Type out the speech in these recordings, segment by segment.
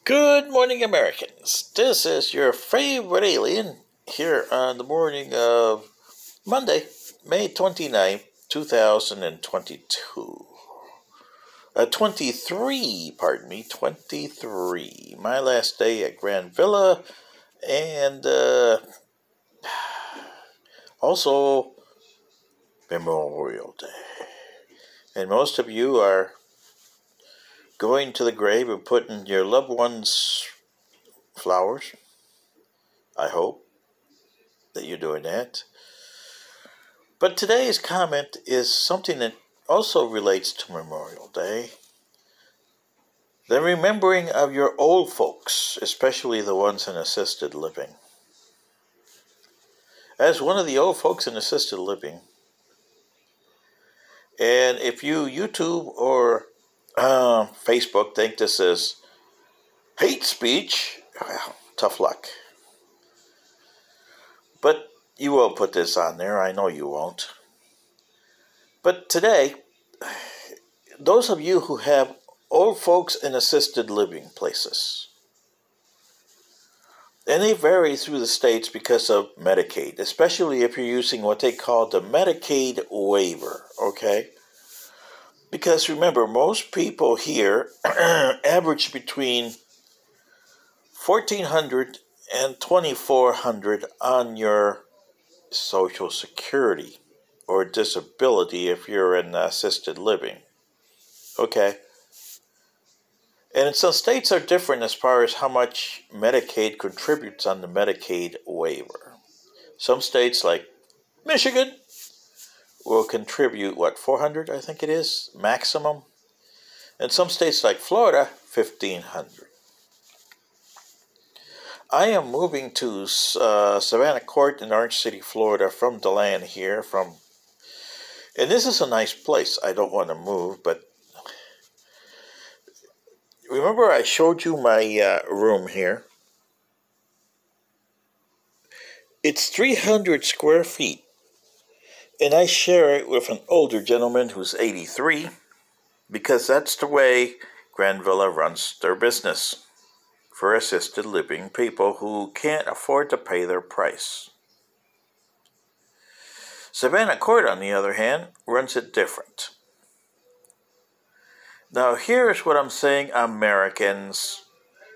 Good morning, Americans. This is your favorite alien here on the morning of Monday, May 29th, 2022. 23. My last day at Grand Villa, and also Memorial Day. And most of you are going to the grave and putting your loved ones' flowers. I hope that you're doing that. But today's comment is something that also relates to Memorial Day. The remembering of your old folks, especially the ones in assisted living. As one of the old folks in assisted living, and if you YouTube or Facebook think this is hate speech, well, tough luck. But you won't put this on there. I know you won't. But today, those of you who have old folks in assisted living places, and they vary through the states because of Medicaid, especially if you're using what they call the Medicaid waiver, okay? Because remember, most people here average between $1,400 and $2,400 on your Social Security or disability if you're in assisted living. Okay. And some states are different as far as how much Medicaid contributes on the Medicaid waiver. Some states like Michigan will contribute, $400, I think it is, maximum. And some states like Florida, $1,500. I am moving to Savannah Court in Orange City, Florida from DeLand here. And this is a nice place. I don't want to move, but remember I showed you my room here? It's 300 square feet. And I share it with an older gentleman who's 83, because that's the way Grand Villa runs their business for assisted living people who can't afford to pay their price. Savannah Court, on the other hand, runs it different. Now, here's what I'm saying, Americans,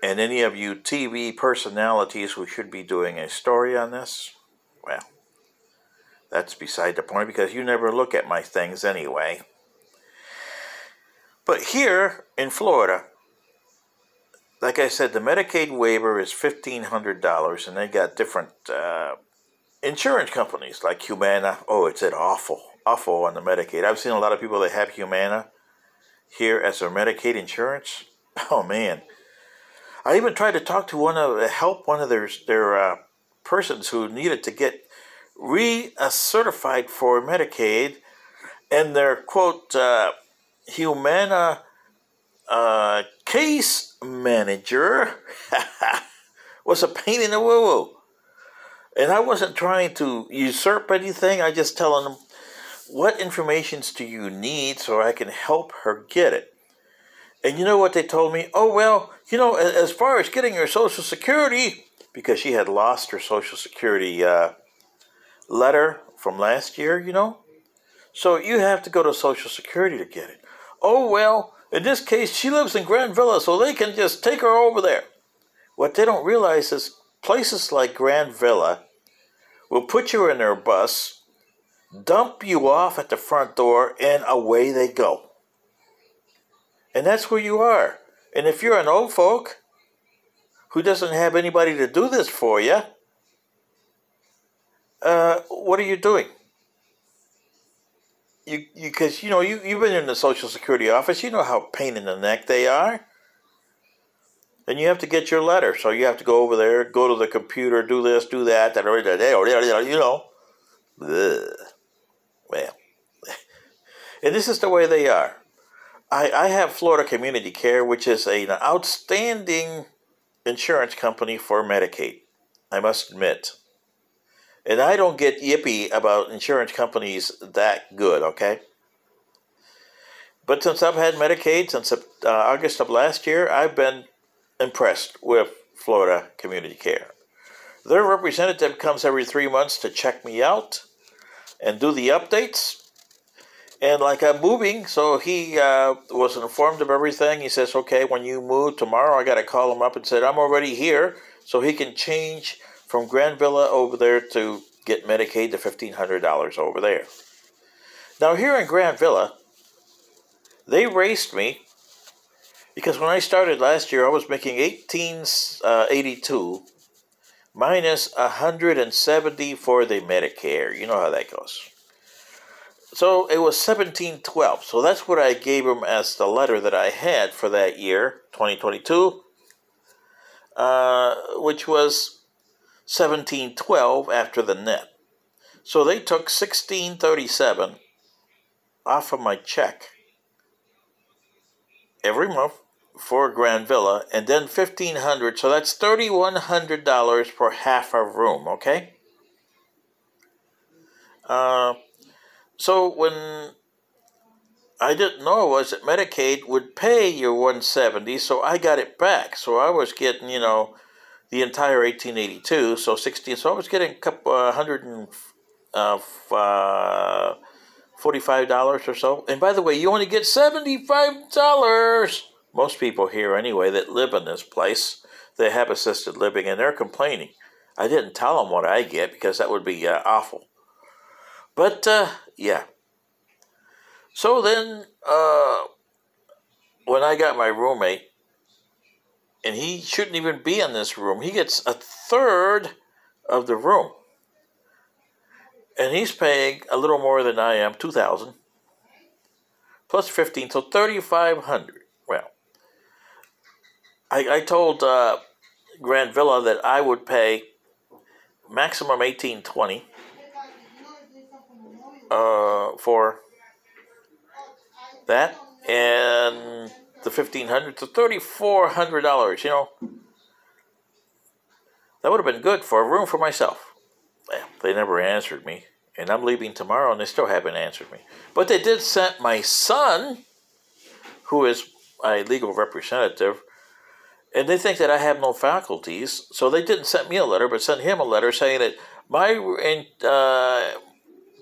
and any of you TV personalities who should be doing a story on this. Well, that's beside the point, because you never look at my things anyway. But here in Florida, like I said, the Medicaid waiver is $1,500, and they got different insurance companies like Humana. Oh, it's awful on the Medicaid. I've seen a lot of people that have Humana here as their Medicaid insurance. Oh man, I even tried to talk to help one of their persons who needed to get certified for Medicaid, and their quote Humana case manager was a pain in the woo-woo. And I wasn't trying to usurp anything. I just telling them, what informations do you need so I can help her get it? And you know what they told me? Oh, well, as far as getting your Social Security, because she had lost her Social Security letter from last year, so you have to go to Social Security to get it. Oh, well, in this case, she lives in Grand Villa, so they can just take her over there. What they don't realize is places like Grand Villa will put you in their bus, dump you off at the front door, and away they go. And that's where you are. And if you're an old folk who doesn't have anybody to do this for you, what are you doing? Because you've been in the Social Security office. You know how pain in the neck they are. And you have to get your letter. So you have to go over there, go to the computer, do this, do that, Well, and this is the way they are. I have Florida Community Care, which is an outstanding insurance company for Medicaid, I must admit. And I don't get yippy about insurance companies that good, okay? But since I've had Medicaid since August of last year, I've been impressed with Florida Community Care. Their representative comes every 3 months to check me out and do the updates. And like I'm moving, so he was informed of everything. He says, okay, when you move tomorrow, I got to call him up and said, I'm already here, so he can change from Grand Villa over there to get Medicaid to $1,500 over there. Now here in Grand Villa, they raced me because when I started last year, I was making $1,882 minus $170 for the Medicare. You know how that goes. So it was $1,712. So that's what I gave him as the letter that I had for that year, 2022, which was $1,712 after the net. So they took $1,637 off of my check every month for Grand Villa, and then $1,500. So that's $3,100 for half a room. Okay. So when I didn't know was that Medicaid would pay your $170, so I got it back. So I was getting, you know, the entire $1,882, so 16. So I was getting a couple $145 or so. And by the way, you only get $75. Most people here anyway that live in this place, they have assisted living, and they're complaining. I didn't tell them what I get because that would be awful. But, yeah. So then, when I got my roommate, and he shouldn't even be in this room, he gets a third of the room. And he's paying a little more than I am, $2,000, plus 15, so $3,500. Well, I told Grand Villa that I would pay maximum $1,820 for that, and the $1,500 to $3,400. You know, that would have been good for a room for myself. Well, they never answered me, and I'm leaving tomorrow, and they still haven't answered me. But they did send my son, who is my legal representative, and they think that I have no faculties, so they didn't send me a letter, but sent him a letter saying that my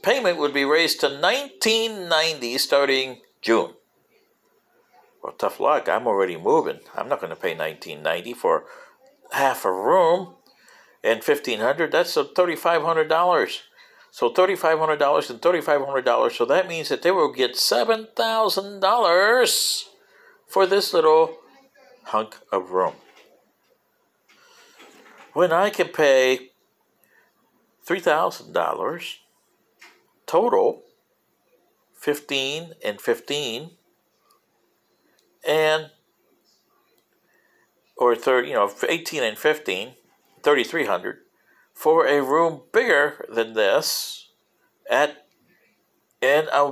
payment would be raised to $1,990 starting June. Well, tough luck. I'm already moving. I'm not going to pay $1,990 for half a room, and $1,500. That's $3,500. So $3,500 and $3,500. So that means that they will get $7,000 for this little hunk of room, when I can pay $3,000 total, 15 and 15, and or 30, you know, 18 and 15, 3,300 for a room bigger than this in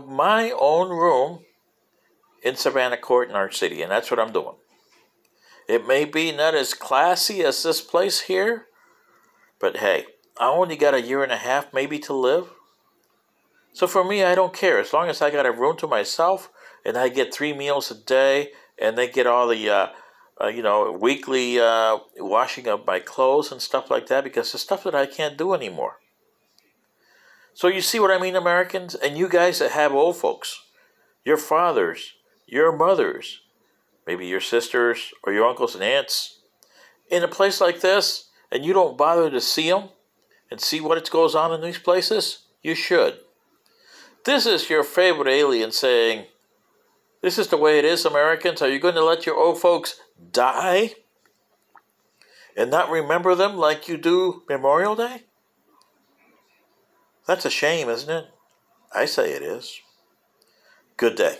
my own room in Savannah Court in our city, and that's what I'm doing. It may be not as classy as this place here, but hey, I only got a year and a half maybe to live. So for me, I don't care. As long as I got a room to myself and I get 3 meals a day and they get all the, weekly washing of my clothes and stuff like that, because it's stuff that I can't do anymore. So you see what I mean, Americans? And you guys that have old folks, your fathers, your mothers, maybe your sisters or your uncles and aunts, in a place like this, and you don't bother to see them and see what goes on in these places, you should. This is your favorite alien saying, this is the way it is, Americans. Are you going to let your old folks die and not remember them like you do Memorial Day? That's a shame, isn't it? I say it is. Good day.